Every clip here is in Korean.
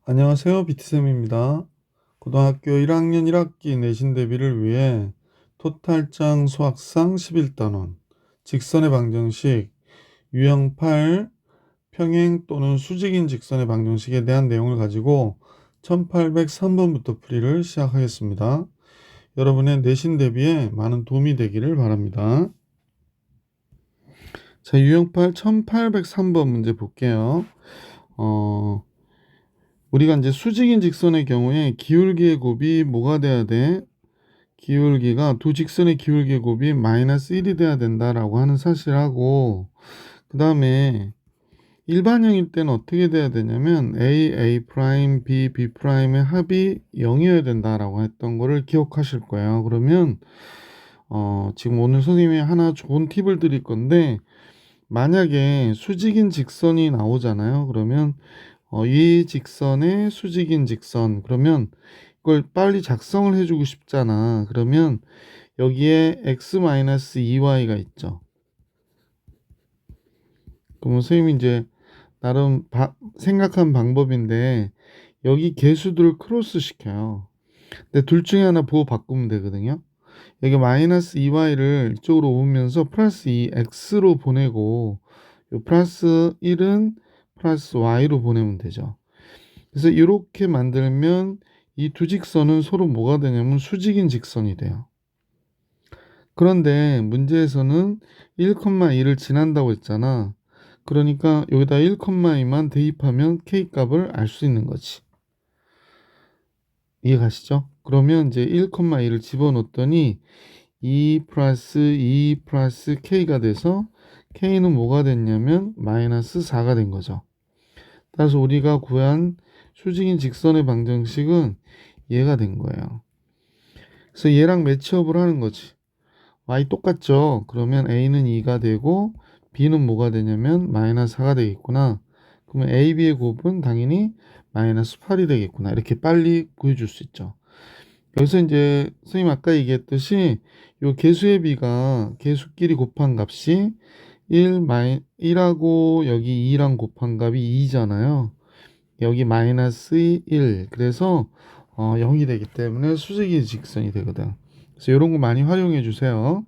안녕하세요. 비트쌤입니다. 고등학교 1학년 1학기 내신 대비를 위해 토탈장 수학상 11단원, 직선의 방정식, 유형 8, 평행 또는 수직인 직선의 방정식에 대한 내용을 가지고 1803번부터 풀이를 시작하겠습니다. 여러분의 내신 대비에 많은 도움이 되기를 바랍니다. 자, 유형 8 1803번 문제 볼게요. 우리가 이제 수직인 직선의 경우에 기울기의 곱이 뭐가 돼야 돼? 기울기가 두 직선의 기울기의 곱이 마이너스 1이 돼야 된다라고 하는 사실하고, 그 다음에 일반형일 때는 어떻게 돼야 되냐면 A, A 프라임, B, B 프라임의 합이 0이어야 된다라고 했던 거를 기억하실 거예요. 그러면 지금 오늘 선생님이 하나 좋은 팁을 드릴 건데, 만약에 수직인 직선이 나오잖아요. 그러면 이 직선의 수직인 직선, 그러면 이걸 빨리 작성을 해주고 싶잖아. 그러면 여기에 x-2y가 있죠. 그러면 선생님이 이제 나름 생각한 방법인데, 여기 개수들을 크로스 시켜요. 근데 둘 중에 하나 보고 바꾸면 되거든요. 여기 마이너스 2y를 이쪽으로 오면서 플러스 2x로 보내고, 요 플러스 1은 플러스 y로 보내면 되죠. 그래서 이렇게 만들면 이 두 직선은 서로 뭐가 되냐면 수직인 직선이 돼요. 그런데 문제에서는 1,2를 지난다고 했잖아. 그러니까 여기다 1,2만 대입하면 k 값을 알 수 있는 거지. 이해가시죠? 그러면 이제 1,2를 집어넣었더니 2 플러스 2 플러스 k가 돼서 k는 뭐가 됐냐면 마이너스 4가 된 거죠. 따라서 우리가 구한 수직인 직선의 방정식은 얘가 된 거예요. 그래서 얘랑 매치업을 하는 거지. y 똑같죠? 그러면 a는 2가 되고 b는 뭐가 되냐면 마이너스 4가 되겠구나. 그러면 a, b의 곱은 당연히 마이너스 8이 되겠구나. 이렇게 빨리 구해줄 수 있죠. 여기서 이제 선생님 아까 얘기했듯이 요 개수의 비가 개수끼리 곱한 값이 1하고 여기 2랑 곱한 값이 2잖아요. 여기 마이너스 1. 그래서 0이 되기 때문에 수직이 직선이 되거든. 그래서 이런 거 많이 활용해 주세요.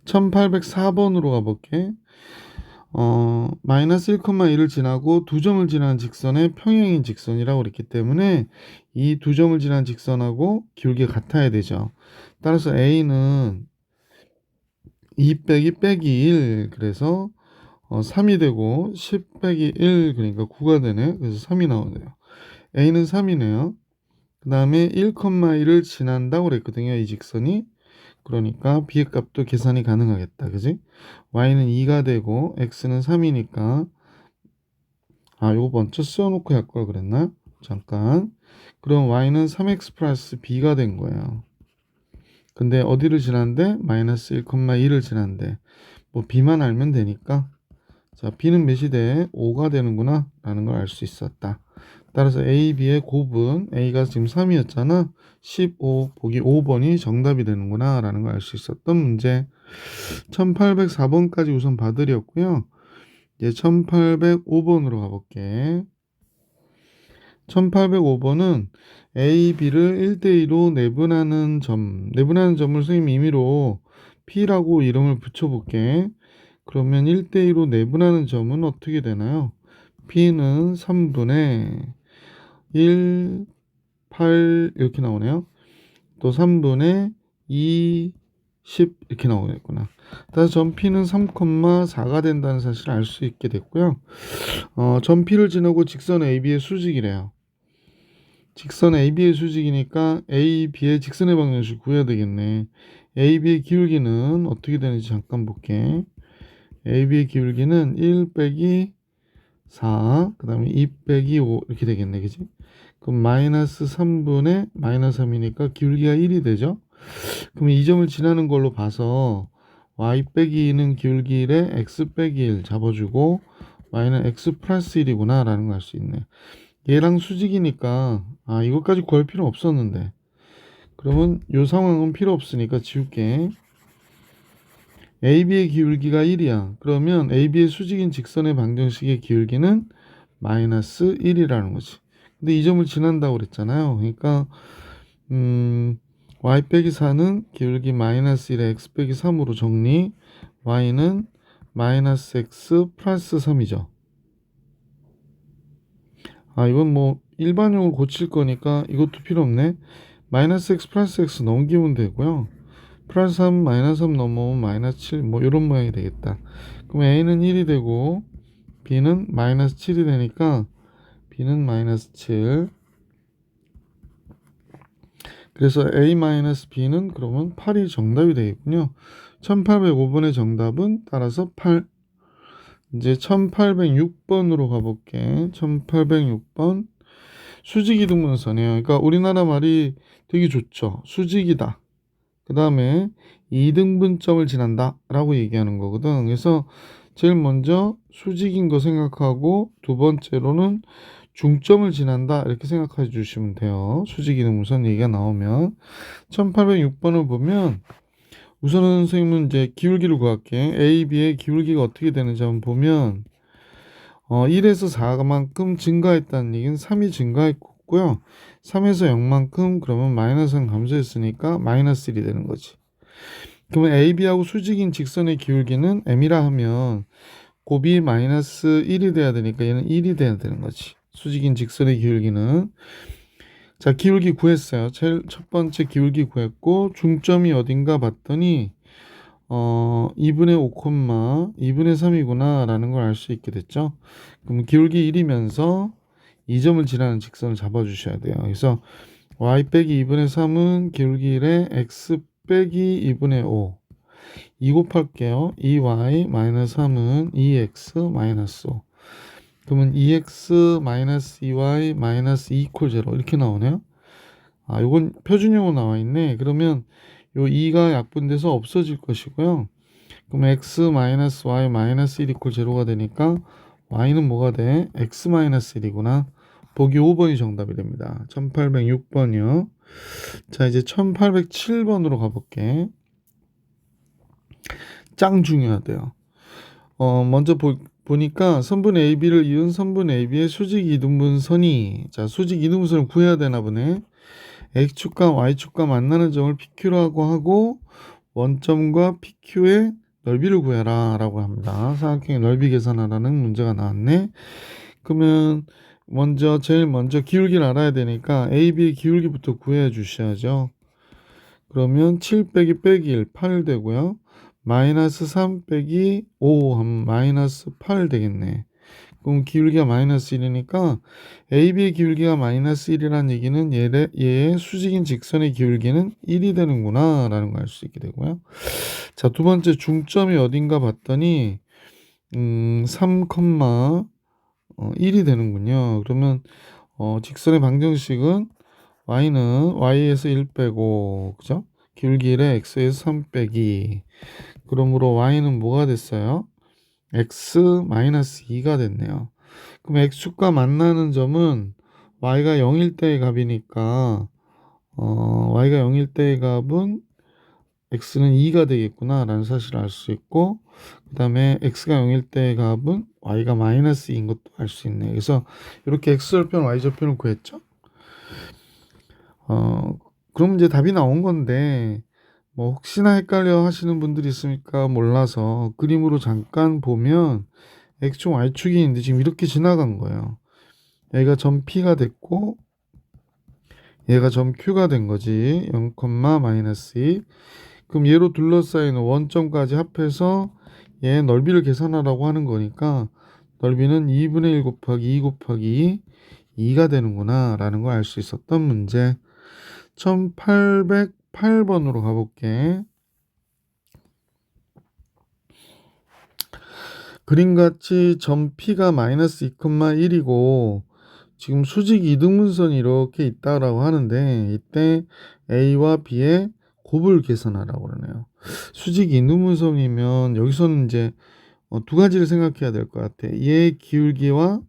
1804번으로 가볼게. 마이너스 1,1을 지나고 두 점을 지나는 직선의 평행인 직선이라고 그랬기 때문에 이 두 점을 지나는 직선하고 기울기가 같아야 되죠. 따라서 A는 2 빼기 빼기 1, 그래서 3이 되고 10 빼기 1, 그러니까 9가 되네. 그래서 3이 나오네요. A는 3이네요. 그 다음에 1,1을 지난다고 그랬거든요. 이 직선이. 그러니까 B의 값도 계산이 가능하겠다. 그지? Y는 2가 되고 X는 3이니까 요거 먼저 써놓고 할 걸 그랬나? 잠깐. 그럼 Y는 3X 플러스 B가 된 거예요. 근데 어디를 지난데? 마이너스 1,2를 지난데. 뭐 B만 알면 되니까. 자, B는 몇이 돼? 5가 되는구나 라는 걸 알 수 있었다. 따라서 A, B의 곱은 A가 지금 3이었잖아. 15 보기 5번이 정답이 되는구나 라는 걸 알 수 있었던 문제. 1804번까지 우선 봐드렸고요. 이제 1805번으로 가볼게. 1805번은 A, B를 1대2로 내분하는 점을 선생님 임의로 P라고 이름을 붙여볼게. 그러면 1대2로 내분하는 점은 어떻게 되나요? P는 3분의 1, 8 이렇게 나오네요. 또 3분의 2, 10 이렇게 나오겠구나. 따라서 점 P는 3,4가 된다는 사실을 알 수 있게 됐고요. 점 P를 지나고 직선 AB의 수직이래요. 직선 AB의 수직이니까 AB의 직선의 방정식 구해야 되겠네. AB의 기울기는 어떻게 되는지 잠깐 볼게. AB의 기울기는 1 빼기 4, 그 다음에 2 빼기 5 이렇게 되겠네. 그지? 그럼 마이너스 3분의 마이너스 3이니까 기울기가 1이 되죠. 그럼 이 점을 지나는 걸로 봐서 y 빼기 2는 기울기 1에 x 빼기 1 잡아주고 y는 x 플러스 1이구나 라는 걸 알 수 있네. 얘랑 수직이니까 이것까지 구할 필요 없었는데, 그러면 이 상황은 필요 없으니까 지울게. AB의 기울기가 1이야. 그러면 AB의 수직인 직선의 방정식의 기울기는 마이너스 1이라는 거지. 근데 이 점을 지난다고 그랬잖아요. 그러니까 y 빼기 4는 기울기 마이너스 1에 x 빼기 3으로 정리. y는 마이너스 x 플러스 3이죠. 아, 이건 뭐 일반용으로 고칠 거니까 이것도 필요 없네. 마이너스 x 플러스 x 넘기면 되고요. 플러스 3 마이너스 3 넘어오면 마이너스 7 뭐 이런 모양이 되겠다. 그럼 a는 1이 되고 b는 마이너스 7이 되니까 b는 마이너스 7. 그래서 a-b는 그러면 8이 정답이 되겠군요. 1805번의 정답은 따라서 8. 이제 1806번으로 가볼게. 1806번. 수직이등분선이에요. 그러니까 우리나라 말이 되게 좋죠. 수직이다. 그 다음에 이등분점을 지난다 라고 얘기하는 거거든. 그래서 제일 먼저 수직인 거 생각하고 두 번째로는 중점을 지난다 이렇게 생각해 주시면 돼요. 수직이등분선 얘기가 나오면 1806번을 보면 우선은 선생님은 이제 기울기를 구할게. A, B의 기울기가 어떻게 되는지 한번 보면 1에서 4만큼 증가했다는 얘기는 3이 증가했고요. 3에서 0만큼 그러면 마이너스 1 감소했으니까 마이너스 1이 되는 거지. 그러면 AB하고 수직인 직선의 기울기는 M이라 하면 곱이 마이너스 1이 돼야 되니까 얘는 1이 돼야 되는 거지. 수직인 직선의 기울기는. 자, 기울기 구했어요. 제일 첫 번째 기울기 구했고 중점이 어딘가 봤더니 2분의 5, 2분의 3이구나 라는 걸 알 수 있게 됐죠. 그럼 기울기 1이면서 2점을 지나는 직선을 잡아 주셔야 돼요. 그래서 y 빼기 2분의 3은 기울기 1에 x 빼기 2분의 5 2 곱할게요. 2y 마이너스 3은 2x 마이너스 5. 그러면 2x 마이너스 2y 마이너스 2 이퀄 0 이렇게 나오네요. 아, 이건 표준용으로 나와 있네. 그러면 요 2가 약분돼서 없어질 것이고요. 그럼 x 마이너스 y 마이너스 1 이퀄 0가 되니까 y는 뭐가 돼? x 마이너스 1이구나. 보기 5번이 정답이 됩니다. 1806번이요. 자, 이제 1807번으로 가볼게. 짱 중요하대요. 먼저 보니까 선분 AB를 이은 선분 AB의 수직 이등분선이, 자, 수직 이등분선을 구해야 되나 보네. X축과 Y축과 만나는 점을 PQ라고 하고 원점과 PQ의 넓이를 구해라 라고 합니다. 삼각형의 넓이 계산하라는 문제가 나왔네. 그러면 제일 먼저 기울기를 알아야 되니까 AB의 기울기부터 구해 주셔야죠. 그러면 7 빼기 1, 8 되고요. 마이너스 3 빼기 5 하면 마이너스 8 되겠네. 그럼 기울기가 마이너스 1이니까 AB의 기울기가 마이너스 1이라는 얘기는 얘의 수직인 직선의 기울기는 1이 되는구나 라는 걸 알 수 있게 되고요. 자, 두 번째 중점이 어딘가 봤더니 3, 1이 되는군요. 그러면 직선의 방정식은 y는 y에서 1 빼고 그죠? 기울기 1에 x에서 3 빼기. 그러므로 y는 뭐가 됐어요? x-2가 됐네요. 그럼 x축과 만나는 점은 y가 0일 때의 값이니까 y가 0일 때의 값은 x는 2가 되겠구나 라는 사실을 알 수 있고 그 다음에 x가 0일 때의 값은 y가 마이너스 2인 것도 알 수 있네요. 그래서 이렇게 x절편 y절편을 구했죠. 그럼 이제 답이 나온 건데 뭐 혹시나 헷갈려 하시는 분들이 있으니까 몰라서 그림으로 잠깐 보면 x축 y축이 있는데 지금 이렇게 지나간 거예요. 얘가 점 P가 됐고 얘가 점 Q가 된 거지. 0, 마이너스 2. 그럼 얘로 둘러싸이는 원점까지 합해서 얘 넓이를 계산하라고 하는 거니까 넓이는 2분의 1 곱하기 2 곱하기 2가 되는구나 라는 걸 알 수 있었던 문제. 1808번으로 가볼게. 그림같이 점 P가 마이너스 2,1이고 지금 수직 이등분선이 이렇게 있다라고 하는데 이때 A와 B의 곱을 계산하라고 그러네요. 수직 이등분선이면 여기서는 이제 두 가지를 생각해야 될 것 같아. 얘의 기울기와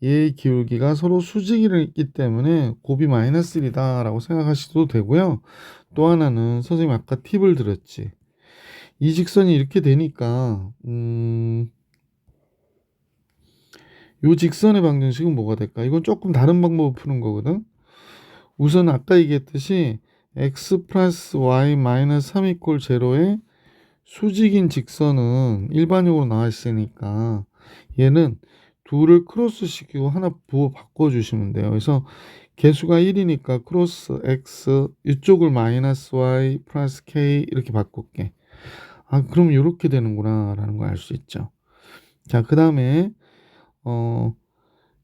얘의 기울기가 서로 수직이기 때문에 곱이 마이너스 1이다 라고 생각하셔도 되고요. 또 하나는 선생님 아까 팁을 드렸지. 이 직선이 이렇게 되니까 요 직선의 방정식은 뭐가 될까? 이건 조금 다른 방법으로 푸는 거거든. 우선 아까 얘기했듯이 x 플러스 y 마이너스 3 이퀄 제로의 수직인 직선은 일반적으로 나와 있으니까 얘는 둘을 크로스 시키고 하나 부호 바꿔주시면 돼요. 그래서 개수가 1이니까 크로스 x 이쪽을 마이너스 y 플러스 k 이렇게 바꿀게. 아, 그럼 이렇게 되는구나 라는 걸 알 수 있죠. 자, 그 다음에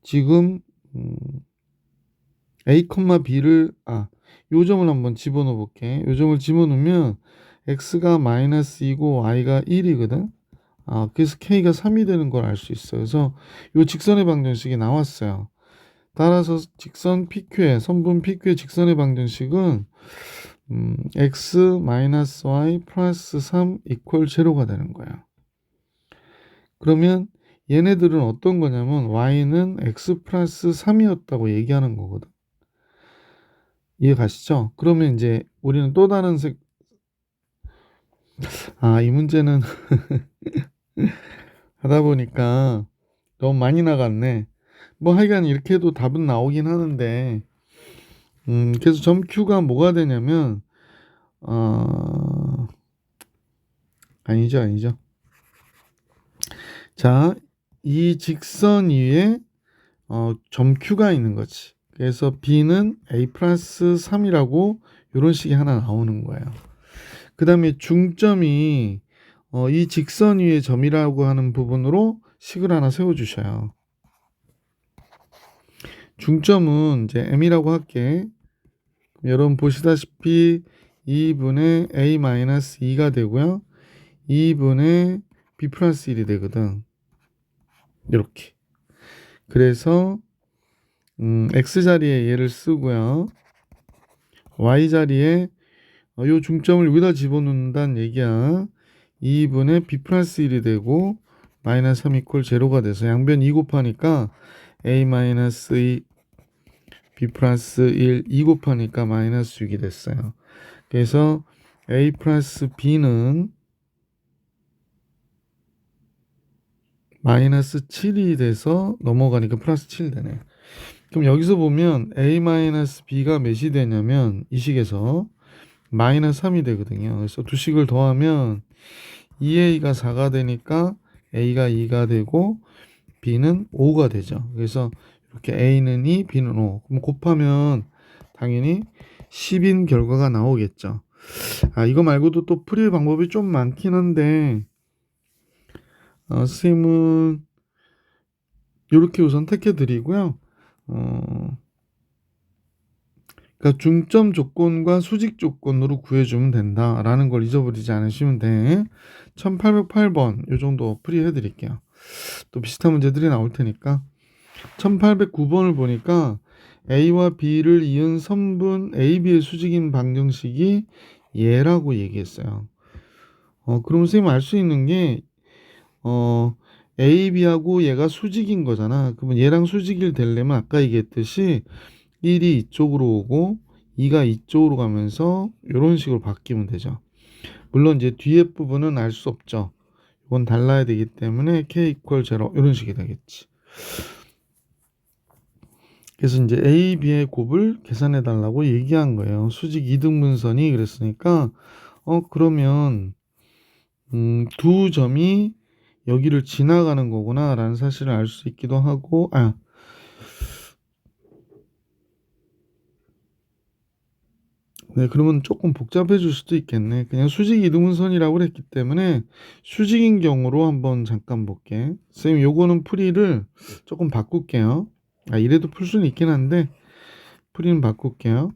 지금 a, b를 요 점을 한번 집어넣어 볼게. 요 점을 집어넣으면 x가 마이너스 2고 y가 1이거든. 그래서 k가 3이 되는 걸 알 수 있어요. 그래서 요 직선의 방정식이 나왔어요. 따라서 직선 PQ의 선분 PQ의 직선의 방정식은 x 마이너스 y 플러스 3 이퀄 제로가 되는 거예요. 그러면 얘네들은 어떤 거냐면 y는 x 플러스 3이었다고 얘기하는 거거든. 이해 가시죠? 그러면 이제 우리는 또 다른 이 문제는 하다 보니까 너무 많이 나갔네. 뭐 하여간 이렇게 해도 답은 나오긴 하는데 그래서 점 Q가 뭐가 되냐면 아니죠. 자, 이 직선 위에 점 Q가 있는 거지. 그래서 B는 A 플러스 3이라고 이런 식이 하나 나오는 거예요. 그 다음에 중점이 이 직선 위의 점이라고 하는 부분으로 식을 하나 세워주셔요. 중점은 이제 M이라고 할게. 여러분 보시다시피 2분의 A-2가 되고요. 2분의 B 플러스 1이 되거든. 이렇게. 그래서 X자리에 얘를 쓰고요. Y자리에 요 중점을 여기다 집어넣는다는 얘기야. 2분의 B 플러스 1이 되고 마이너스 3 이퀄 제로가 돼서 양변 2 곱하니까 A 마이너스 2 B 플러스 1 2 곱하니까 마이너스 6이 됐어요. 그래서 A 플러스 B는 마이너스 7이 돼서 넘어가니까 플러스 7 되네. 그럼 여기서 보면 A 마이너스 B가 몇이 되냐면 이 식에서 마이너스 3이 되거든요. 그래서 두 식을 더하면 2A가 4가 되니까 A가 2가 되고 B는 5가 되죠. 그래서 이렇게 A는 2, B는 5. 그럼 곱하면 당연히 10인 결과가 나오겠죠. 이거 말고도 또 풀이 방법이 좀 많긴 한데 선생님은 이렇게 우선 택해 드리고요. 그러니까 중점 조건과 수직 조건으로 구해주면 된다라는 걸 잊어버리지 않으시면 돼. 1808번 요 정도 풀이 해드릴게요. 또 비슷한 문제들이 나올 테니까. 1809번을 보니까 A와 B를 이은 선분 AB의 수직인 방정식이 얘라고 얘기했어요. 그럼 선생님 알 수 있는 게 A, B하고 얘가 수직인 거잖아. 그러면 얘랑 수직이 되려면 아까 얘기했듯이 1이 이쪽으로 오고 2가 이쪽으로 가면서 이런 식으로 바뀌면 되죠. 물론 이제 뒤에 부분은 알 수 없죠. 이건 달라야 되기 때문에 k 이퀄 0 이런 식이 되겠지. 그래서 이제 A, B의 곱을 계산해 달라고 얘기한 거예요. 수직 이등분선이 그랬으니까 그러면 두 점이 여기를 지나가는 거구나 라는 사실을 알 수 있기도 하고 네, 그러면 조금 복잡해질 수도 있겠네. 그냥 수직 이등분선이라고 그랬기 때문에 수직인 경우로 한번 잠깐 볼게. 선생님 요거는 풀이를 조금 바꿀게요. 이래도 풀 수는 있긴 한데 풀이는 바꿀게요.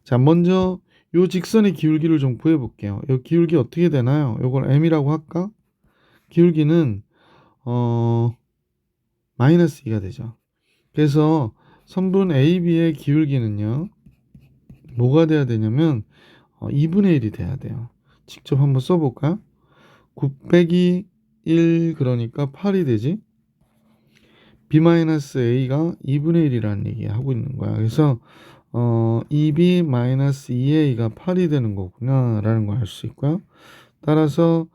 자, 먼저 요 직선의 기울기를 좀 구해 볼게요. 요 기울기 어떻게 되나요? 요걸 M이라고 할까? 기울기는 마이너스 2가 되죠. 그래서 선분 AB의 기울기는요. 뭐가 돼야 되냐면 2분의 1이 돼야 돼요. 직접 한번 써볼까요? 9 빼기 1 그러니까 8이 되지. B-A가 2분의 1이라는 얘기 하고 있는 거야. 그래서 2B-2A가 8이 되는 거구나 라는 걸 알 수 있고요. 따라서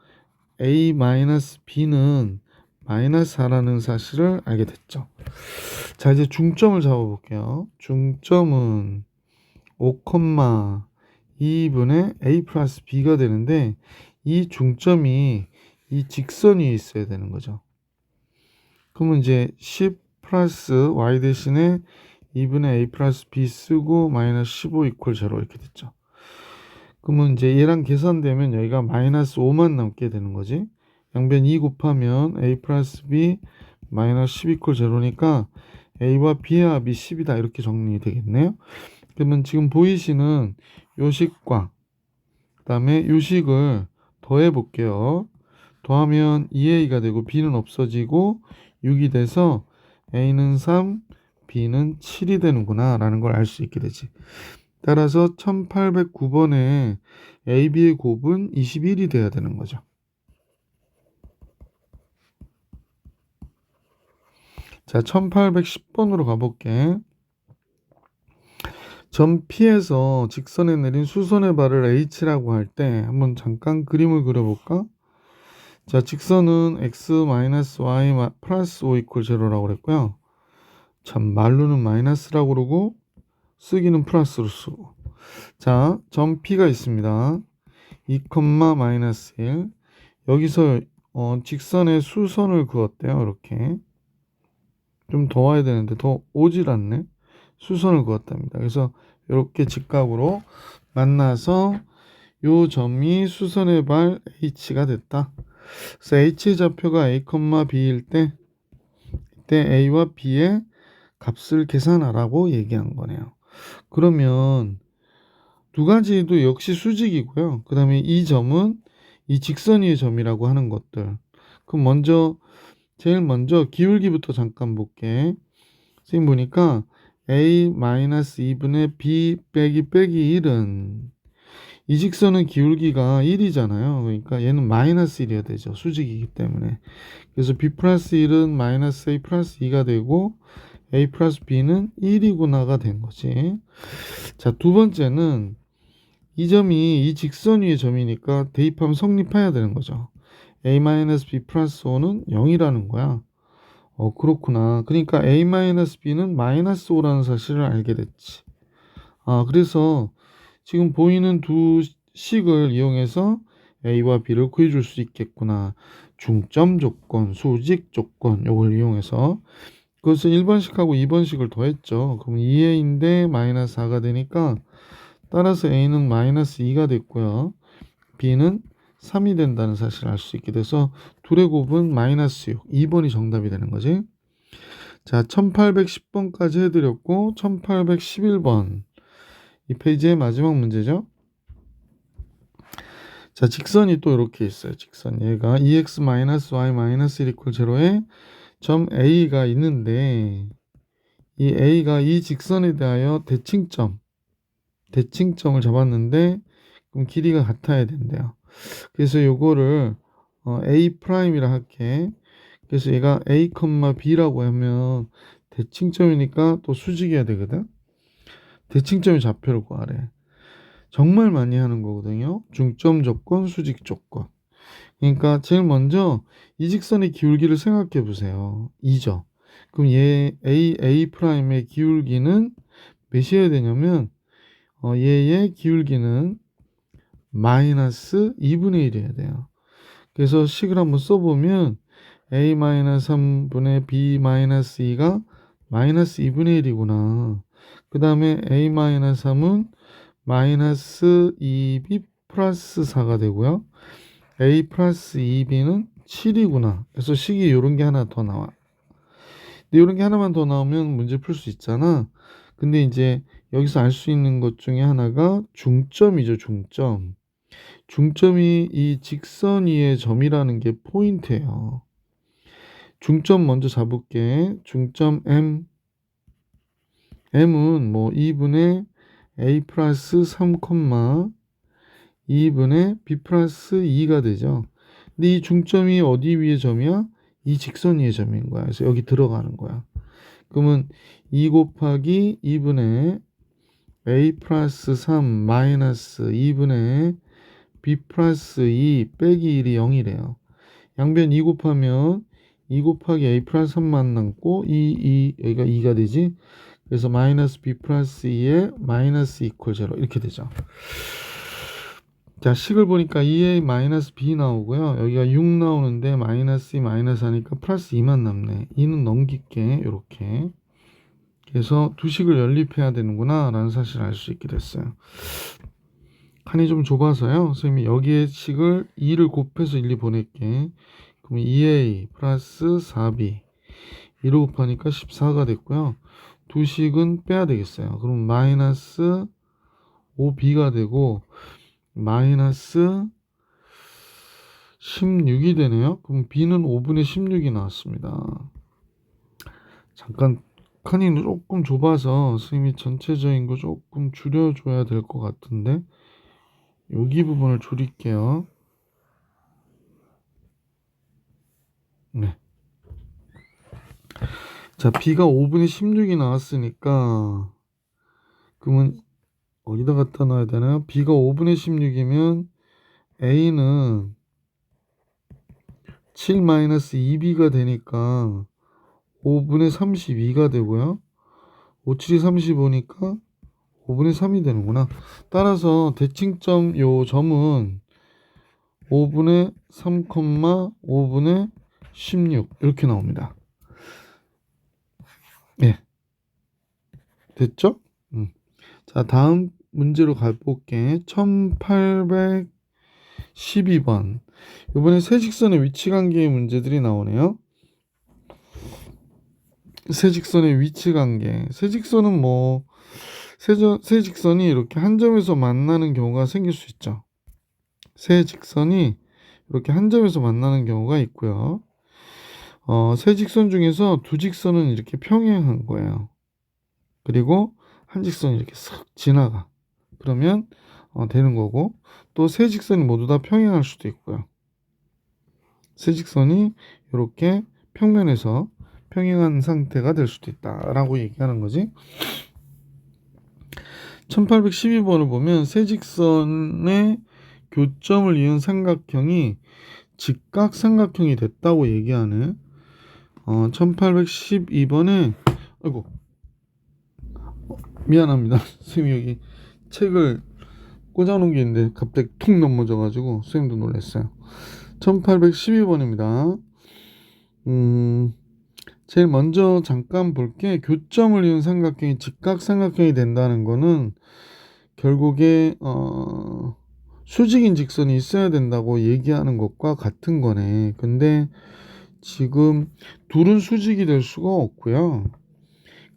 A-B는 마이너스 4라는 사실을 알게 됐죠. 자, 이제 중점을 잡아볼게요. 중점은 5,2분의 a 플러스 b가 되는데 이 중점이 이 직선 위에 있어야 되는 거죠. 그러면 이제 10 플러스 y 대신에 2분의 a 플러스 b 쓰고 마이너스 15 이퀄 0 이렇게 됐죠. 그러면 이제 얘랑 계산되면 여기가 마이너스 5만 남게 되는 거지. 양변 2 곱하면 a 플러스 b 마이너스 10 이퀄 0니까 a와 b의 합이 10이다 이렇게 정리되겠네요. 그러면 지금 보이시는 요식과 그 다음에 요식을 더해 볼게요. 더하면 2a가 되고 b는 없어지고 6이 돼서 a는 3, b는 7이 되는구나 라는 걸 알 수 있게 되지. 따라서 1809번에 a, b의 곱은 21이 돼야 되는 거죠. 자, 1810번으로 가볼게. 점 P에서 직선에 내린 수선의 발을 H라고 할 때 한번 잠깐 그림을 그려볼까? 자, 직선은 x-y 플러스 5 이퀄 0라고 그랬고요. 참, 말로는 마이너스라고 그러고 쓰기는 플러스로 쓰고. 자, 점 P가 있습니다. 2, 마이너스 1. 여기서 직선의 수선을 그었대요. 이렇게. 좀 더 와야 되는데 더 오질 않네. 수선을 그었답니다. 그래서 이렇게 직각으로 만나서 요 점이 수선의 발 H가 됐다. 그래서 H의 좌표가 A, B일 때 이때 A와 B의 값을 계산하라고 얘기한 거네요. 그러면 두 가지도 역시 수직이고요. 그 다음에 이 점은 이 직선 위의 점이라고 하는 것들. 그럼 제일 먼저 기울기부터 잠깐 볼게. 선생님 보니까 a-2분의 b 빼기 1은 이 직선은 기울기가 1이잖아요. 그러니까 얘는 마이너스 1이어야 되죠. 수직이기 때문에. 그래서 b 플러스 1은 마이너스 a 플러스 2가 되고 a 플러스 b는 1이구나가 된 거지. 자, 두 번째는 이 점이 이 직선 위의 점이니까 대입하면 성립해야 되는 거죠. a-b 플러스 5는 0이라는 거야. 그렇구나. 그러니까 a-b는 마이너스 5라는 사실을 알게 됐지. 그래서 지금 보이는 두 식을 이용해서 a와 b를 구해줄 수 있겠구나. 중점 조건, 수직 조건 요걸 이용해서 그래서 1번식하고 2번식을 더했죠. 그럼 2a인데 마이너스 4가 되니까 따라서 a는 마이너스 2가 됐고요. b는 3이 된다는 사실을 알 수 있게 돼서 둘의 곱은 마이너스 6, 2번이 정답이 되는 거지. 자, 1810번까지 해드렸고 1811번 이 페이지의 마지막 문제죠. 자, 직선이 또 이렇게 있어요. 직선 얘가 2x-y-1 이퀄 0에 점 A가 있는데 이 A가 이 직선에 대하여 대칭점을 잡았는데 그럼 길이가 같아야 된대요. 그래서 요거를 A'이라 할게. 그래서 얘가 A, B라고 하면 대칭점이니까 또 수직이어야 되거든. 대칭점의 좌표를 구하래. 정말 많이 하는 거거든요. 중점 조건, 수직 조건. 그러니까 제일 먼저 이 직선의 기울기를 생각해 보세요. 2죠. 그럼 A''의 기울기는 몇이어야 되냐면 얘의 기울기는 마이너스 2분의 1이어야 돼요. 그래서 식을 한번 써보면 a-3분의 b-2가 마이너스 2분의 1이구나. 그 다음에 a-3은 마이너스 2b 플러스 4가 되고요. a 플러스 2b는 7이구나. 그래서 식이 이런 게 하나 더 나와. 근데 이런 게 하나만 더 나오면 문제 풀 수 있잖아. 근데 이제 여기서 알 수 있는 것 중에 하나가 중점이죠. 중점이 이 직선 위의 점이라는 게 포인트예요. 중점 먼저 잡을게. 중점 M. M은 뭐 2분의 A 플러스 3, 2분의 B 플러스 2가 되죠. 근데 이 중점이 어디 위의 점이야? 이 직선 위의 점인 거야. 그래서 여기 들어가는 거야. 그러면 2 곱하기 2분의 A 플러스 3 마이너스 2분의 B 플러스 2 빼기 1이 0이래요. 양변 2 곱하면 2 곱하기 a 플러스 3만 남고 여기가 2가 되지. 그래서 마이너스 b 플러스 2에 마이너스 이퀄 제로 이렇게 되죠. 자, 식을 보니까 2a 마이너스 b 나오고요. 여기가 6 나오는데 마이너스 2 마이너스 하니까 플러스 2만 남네. 2는 넘길게 이렇게. 그래서 두 식을 연립해야 되는구나 라는 사실을 알 수 있게 됐어요. 칸이 좀 좁아서요. 선생님이 여기에 식을 2를 곱해서 1, 2 보낼게. 그럼 2a 플러스 4b 2를 곱하니까 14가 됐고요. 두 식은 빼야 되겠어요. 그럼 마이너스 5b가 되고 마이너스 16이 되네요. 그럼 b는 5분의 16이 나왔습니다. 잠깐 칸이 조금 좁아서 선생님이 전체적인 거 조금 줄여줘야 될 것 같은데 여기 부분을 줄일게요. 네. 자, b가 5분의 16이 나왔으니까 그러면 어디다 갖다 놔야 되나요? b가 5분의 16이면 a는 7-2b가 되니까 5분의 32가 되고요. 5, 7이 35니까 5분의 3이 되는구나. 따라서 대칭점 요 점은 5분의 3, 5분의 16 이렇게 나옵니다. 네. 됐죠? 자, 다음 문제로 가볼게. 1812번. 이번에 세직선의 위치관계의 문제들이 나오네요. 세직선의 위치관계. 세직선은 뭐 세직선이 이렇게 한 점에서 만나는 경우가 생길 수 있죠. 세직선이 이렇게 한 점에서 만나는 경우가 있고요. 세직선 중에서 두 직선은 이렇게 평행한 거예요. 그리고 한 직선이 이렇게 싹 지나가. 그러면 되는 거고, 또 세 직선이 모두 다 평행할 수도 있고요. 세 직선이 이렇게 평면에서 평행한 상태가 될 수도 있다라고 얘기하는 거지. 1812번을 보면 세 직선의 교점을 이은 삼각형이 직각삼각형이 됐다고 얘기하네. 1812번에 아이고 미안합니다. 선생님이 여기 책을 꽂아놓은 게 있는데 갑자기 툭 넘어져가지고 선생님도 놀랐어요. 1812번입니다. 제일 먼저 잠깐 볼게. 교점을 이은 삼각형이 직각삼각형이 된다는 거는 결국에 수직인 직선이 있어야 된다고 얘기하는 것과 같은 거네. 근데 지금 둘은 수직이 될 수가 없고요.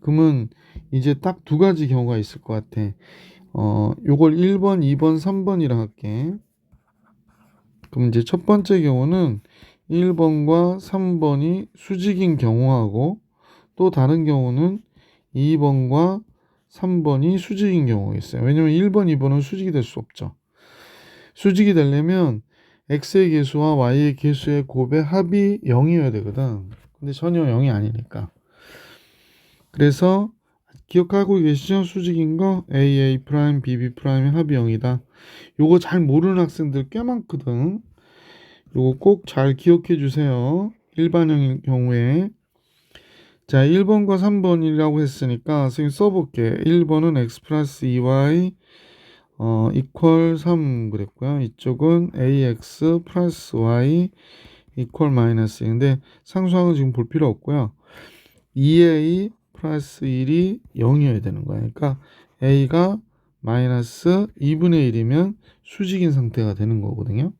그러면 이제 딱 두 가지 경우가 있을 것 같아. 요걸 1번, 2번, 3번이라 할게. 그럼 이제 첫 번째 경우는 1번과 3번이 수직인 경우하고 또 다른 경우는 2번과 3번이 수직인 경우가 있어요. 왜냐면 1번, 2번은 수직이 될 수 없죠. 수직이 되려면 x의 개수와 y의 개수의 곱의 합이 0이어야 되거든. 근데 전혀 0이 아니니까. 그래서 기억하고 계시죠? 수직인 거 a 프라임, b 프라임의 합이 0이다. 요거 잘 모르는 학생들 꽤 많거든. 요거 꼭 잘 기억해 주세요. 일반형인 경우에. 자, 1번과 3번이라고 했으니까 선생님 써볼게. 1번은 x 플러스 2y 이퀄 3 그랬고요. 이쪽은 ax 플러스 y 이퀄 마이너스. 근데 상수항은 지금 볼 필요 없고요. 2a 플러스 1이 0이어야 되는 거야. 그러니까 a가 마이너스 2분의 1이면 수직인 상태가 되는 거거든요.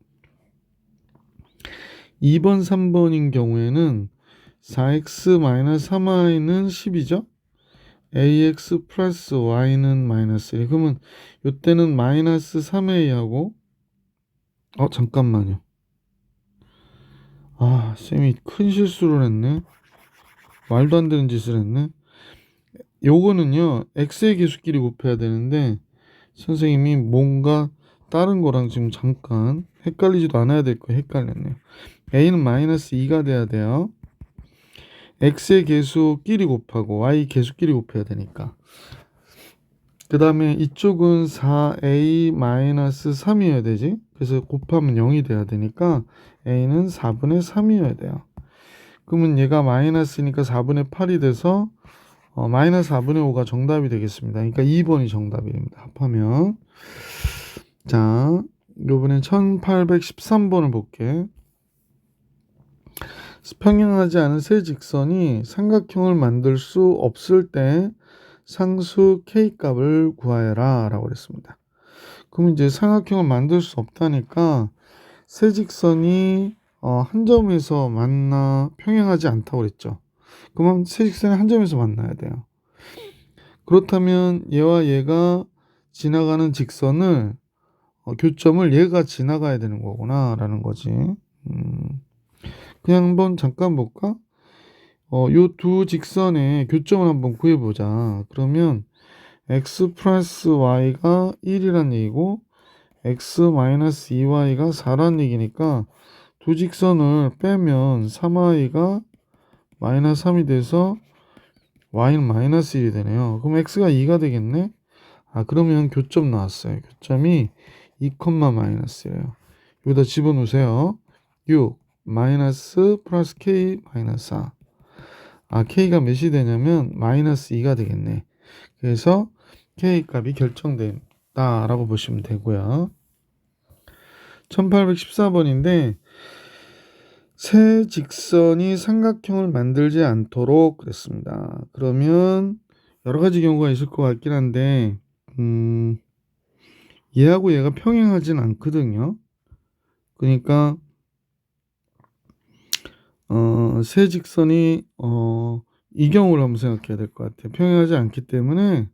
2번, 3번인 경우에는 4x 마이너스 3y는 10이죠. ax 플러스 y는 마이너스 1. 그러면 이때는 마이너스 3a하고 잠깐만요. 쌤이 큰 실수를 했네. 말도 안 되는 짓을 했네. 요거는요 x의 개수끼리 곱해야 되는데 선생님이 뭔가 다른 거랑 지금 잠깐 헷갈리지도 않아야 될 거 헷갈렸네요. a는 마이너스 2가 돼야 돼요. x의 개수끼리 곱하고 y 개수끼리 곱해야 되니까. 그 다음에 이쪽은 4a 마이너스 3이어야 되지. 그래서 곱하면 0이 돼야 되니까 a는 4분의 3이어야 돼요. 그러면 얘가 마이너스니까 4분의 8이 돼서 마이너스 4분의 5가 정답이 되겠습니다. 그러니까 2번이 정답이 됩니다. 합하면. 자, 요번엔 1813번을 볼게. 평행하지 않은 세 직선이 삼각형을 만들 수 없을 때 상수 k 값을 구하여라 라고 그랬습니다. 그럼 이제 삼각형을 만들 수 없다니까 세 직선이 한 점에서 만나 평행하지 않다고 그랬죠. 그러면 세 직선이 한 점에서 만나야 돼요. 그렇다면 얘와 얘가 지나가는 직선을 교점을 얘가 지나가야 되는 거구나 라는 거지. 그냥 한번 잠깐 볼까? 요 두 직선의 교점을 한번 구해보자. 그러면 x 플러스 y가 1이란 얘기고 x 마이너스 2y가 4란 얘기니까 두 직선을 빼면 3y가 마이너스 3이 돼서 y는 마이너스 1이 되네요. 그럼 x가 2가 되겠네? 그러면 교점 나왔어요. 교점이 2, 마이너스예요. 여기다 집어넣으세요. 6 마이너스 플러스 k 마이너스 4. k가 몇이 되냐면 마이너스 2가 되겠네. 그래서 k 값이 결정된다라고 보시면 되고요. 1814번인데 세 직선이 삼각형을 만들지 않도록 그랬습니다. 그러면 여러 가지 경우가 있을 것 같긴 한데 얘하고 얘가 평행하진 않거든요. 그러니까 세 직선이 이 경우를 한번 생각해야 될 것 같아요. 평행하지 않기 때문에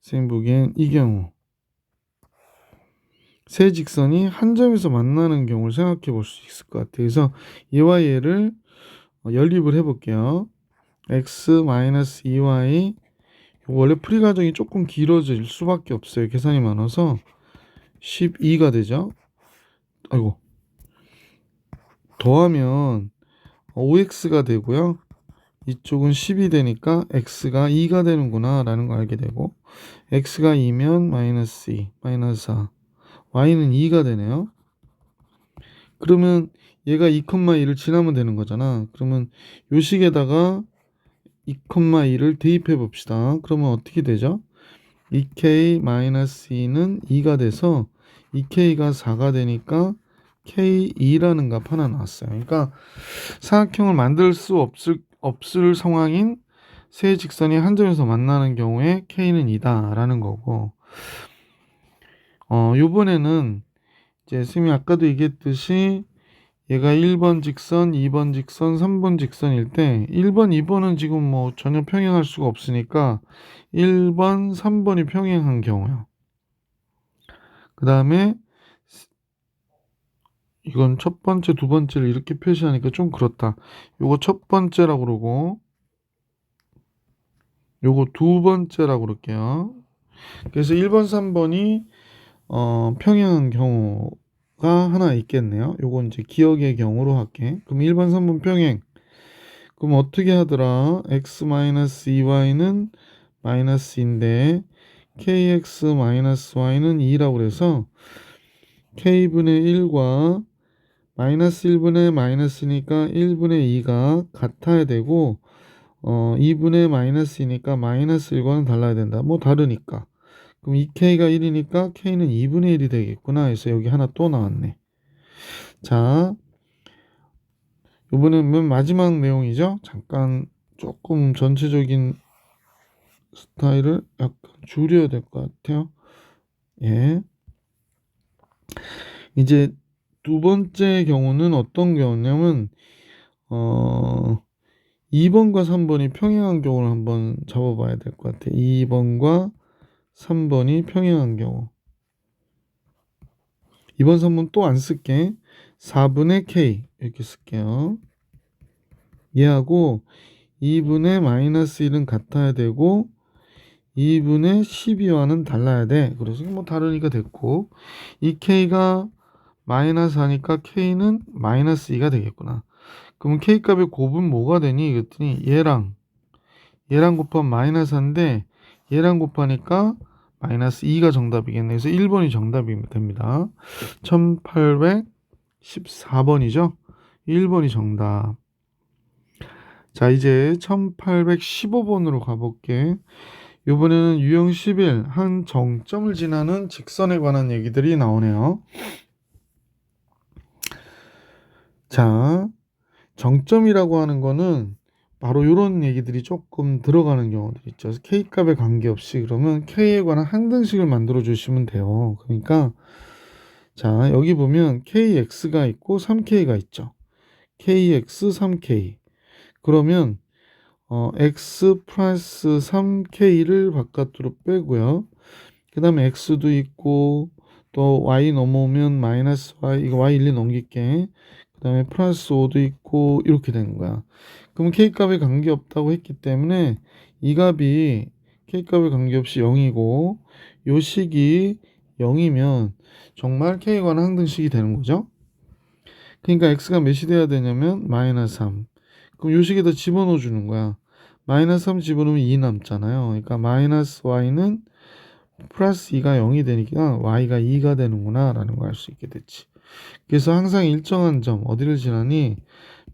선생님 보기엔 이 경우 세 직선이 한 점에서 만나는 경우를 생각해 볼 수 있을 것 같아요. 그래서 얘와 얘를 연립을 해볼게요. x-2y 원래 풀이 과정이 조금 길어질 수밖에 없어요. 계산이 많아서 12가 되죠. 아이고 더하면 5x가 되고요. 이쪽은 10이 되니까 x가 2가 되는구나 라는 걸 알게 되고 x가 2면 마이너스 2, 마이너스 4 y는 2가 되네요. 그러면 얘가 2,2를 지나면 되는 거잖아. 그러면 요 식에다가 2,2를 대입해 봅시다. 그러면 어떻게 되죠? 2k-2는 2가 돼서 2k가 4가 되니까 k2라는 값 하나 나왔어요. 그러니까 삼각형을 만들 수 없을 상황인 세 직선이 한 점에서 만나는 경우에 k는 2다라는 거고 요번에는 이제 선생님이 아까도 얘기했듯이 얘가 1번 직선, 2번 직선, 3번 직선일 때 1번, 2번은 지금 뭐 전혀 평행할 수가 없으니까 1번, 3번이 평행한 경우요. 그 다음에 이건 첫 번째, 두 번째를 이렇게 표시하니까 좀 그렇다. 요거 첫 번째라고 그러고 요거 두 번째라고 그럴게요. 그래서 1번, 3번이 평행한 경우가 하나 있겠네요. 요건 이제 기억의 경우로 할게. 그럼 1번, 3번 평행. 그럼 어떻게 하더라? x-2y는 마이너스인데 kx-y는 2라고 그래서 k분의 1과 마이너스 1분의 마이너스니까 1분의 2가 같아야 되고 2분의 마이너스이니까 마이너스 1과는 달라야 된다. 뭐 다르니까. 그럼 2k가 1이니까 k는 2분의 1이 되겠구나 해서 여기 하나 또 나왔네. 자, 이번엔 맨 마지막 내용이죠. 잠깐 조금 전체적인 스타일을 약간 줄여야 될 것 같아요. 예. 이제 두 번째 경우는 어떤 경우냐면 2번과 3번이 평행한 경우를 한번 잡아봐야 될 것 같아요. 2번과 3번이 평행한 경우. 2번, 3번 또 안 쓸게. 4분의 k 이렇게 쓸게요. 얘하고 2분의 마이너스 1은 같아야 되고 2분의 12와는 달라야 돼. 그래서 뭐 다르니까 됐고 이 k가 마이너스 하니까 k는 마이너스 2가 되겠구나. 그럼 k 값의 곱은 뭐가 되니? 그랬더니 얘랑 곱하면 마이너스 4인데 얘랑 곱하니까 마이너스 2가 정답이겠네. 그래서 1번이 정답이 됩니다. 1814번이죠. 1번이 정답. 자, 이제 1815번으로 가볼게. 이번에는 유형 11, 한 정점을 지나는 직선에 관한 얘기들이 나오네요. 자, 정점이라고 하는 거는 바로 이런 얘기들이 조금 들어가는 경우들 있죠. K값에 관계없이 그러면 K에 관한 항등식을 만들어 주시면 돼요. 그러니까 자, 여기 보면 KX가 있고 3K가 있죠. KX 3K. 그러면 X 플러스 3K를 바깥으로 빼고요. 그 다음에 X도 있고 또 Y 넘어오면 마이너스 Y, 이거 Y 1리 넘길게. 그 다음에 플러스 5도 있고 이렇게 되는 거야. 그럼 K값에 관계없다고 했기 때문에 이 값이 K값에 관계없이 0이고 요 식이 0이면 정말 K에 관한 항등식이 되는 거죠. 그러니까 X가 몇이 돼야 되냐면 마이너스 3. 그럼 요 식에다 집어넣어 주는 거야. 마이너스 3 집어넣으면 2 남잖아요. 그러니까 마이너스 Y는 플러스 2가 0이 되니까 Y가 2가 되는구나 라는 걸 알 수 있게 됐지. 그래서 항상 일정한 점 어디를 지나니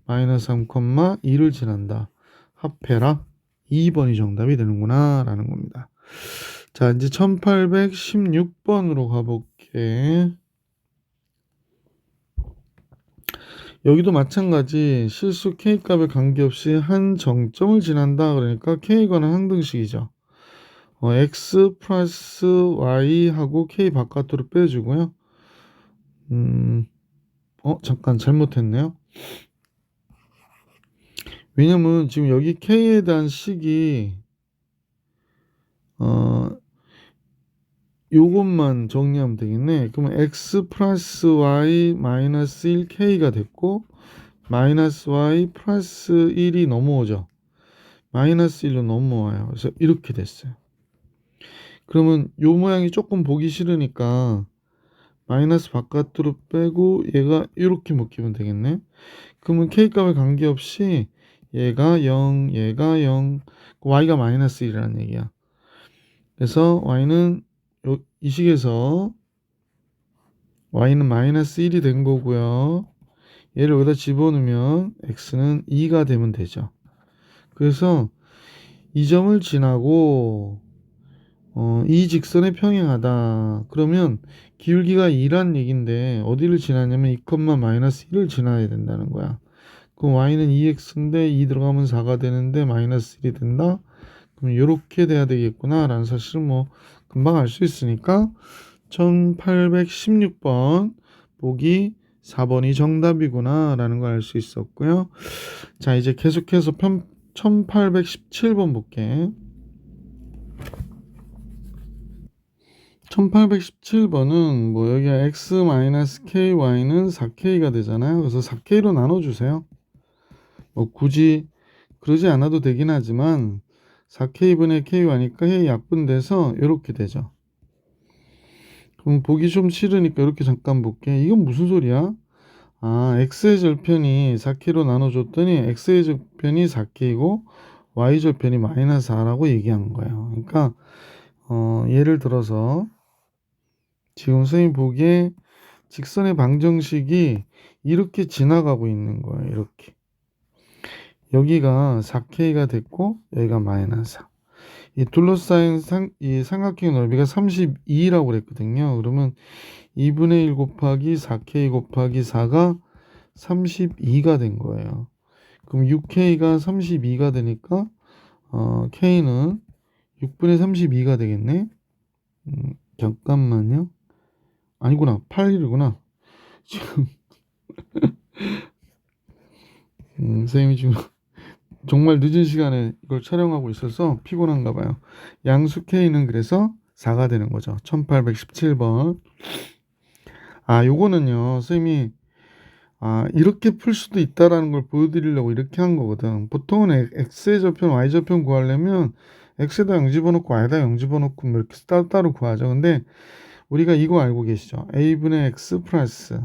마이너스 3,2를 지난다. 합해라. 2번이 정답이 되는구나 라는 겁니다. 자, 이제 1816번으로 가볼게. 여기도 마찬가지 실수 K값에 관계없이 한 정점을 지난다. 그러니까 K에 관한 항등식이죠. X 플러스 Y 하고 K 바깥으로 빼주고요. 잠깐 잘못했네요. 왜냐면 지금 여기 K에 대한 식이 요것만 정리하면 되겠네. 그러면 X 플러스 Y 마이너스 1K가 됐고 마이너스 Y 플러스 1이 넘어오죠. 마이너스 1로 넘어와요. 그래서 이렇게 됐어요. 그러면 요 모양이 조금 보기 싫으니까 마이너스 바깥으로 빼고 얘가 이렇게 묶이면 되겠네. 그러면 K값에 관계없이 얘가 0, 얘가 0, Y가 마이너스 1이라는 얘기야. 그래서 Y는 이 식에서 Y는 마이너스 1이 된 거고요. 얘를 여기다 집어넣으면 X는 2가 되면 되죠. 그래서 이 점을 지나고 이 직선에 평행하다. 그러면 기울기가 2란 얘긴데 어디를 지나냐면 2, 마이너스 1을 지나야 된다는 거야. 그럼 Y는 2X인데 2 들어가면 4가 되는데 마이너스 1이 된다. 그럼 이렇게 돼야 되겠구나 라는 사실을 뭐 금방 알 수 있으니까 1816번 보기 4번이 정답이구나 라는 걸 알 수 있었고요. 자, 이제 계속해서 1817번 볼게. 1817번은 뭐 여기가 x-ky는 4k가 되잖아요. 그래서 4k로 나눠주세요. 뭐 굳이 그러지 않아도 되긴 하지만 4k분의 ky니까 해 약분돼서 이렇게 되죠. 그럼 보기 좀 싫으니까 이렇게 잠깐 볼게. 이건 무슨 소리야? x의 절편이 4k로 나눠줬더니 x의 절편이 4k이고 y 절편이 마이너스 4라고 얘기한 거예요. 그러니까 예를 들어서 지금 선생님 보기에 직선의 방정식이 이렇게 지나가고 있는 거예요. 이렇게. 여기가 4K가 됐고 여기가 마이너스 4. 이 둘러싸인 이 삼각형의 넓이가 32라고 그랬거든요. 그러면 2분의 1 곱하기 4K 곱하기 4가 32가 된 거예요. 그럼 6K가 32가 되니까 K는 6분의 32가 되겠네. 잠깐만요. 아니구나. 8일이구나. 지금 선생님이 지금 정말 늦은 시간에 이걸 촬영하고 있어서 피곤한가 봐요. 양수 K는 그래서 4가 되는 거죠. 1817번. 요거는요. 선생님이 이렇게 풀 수도 있다라는 걸 보여드리려고 이렇게 한 거거든. 보통은 X의 절편, Y 절편 구하려면 X에다 0 집어넣고 Y에다 0 집어넣고 뭐 이렇게 따로 구하죠. 근데 우리가 이거 알고 계시죠? A분의 X 플러스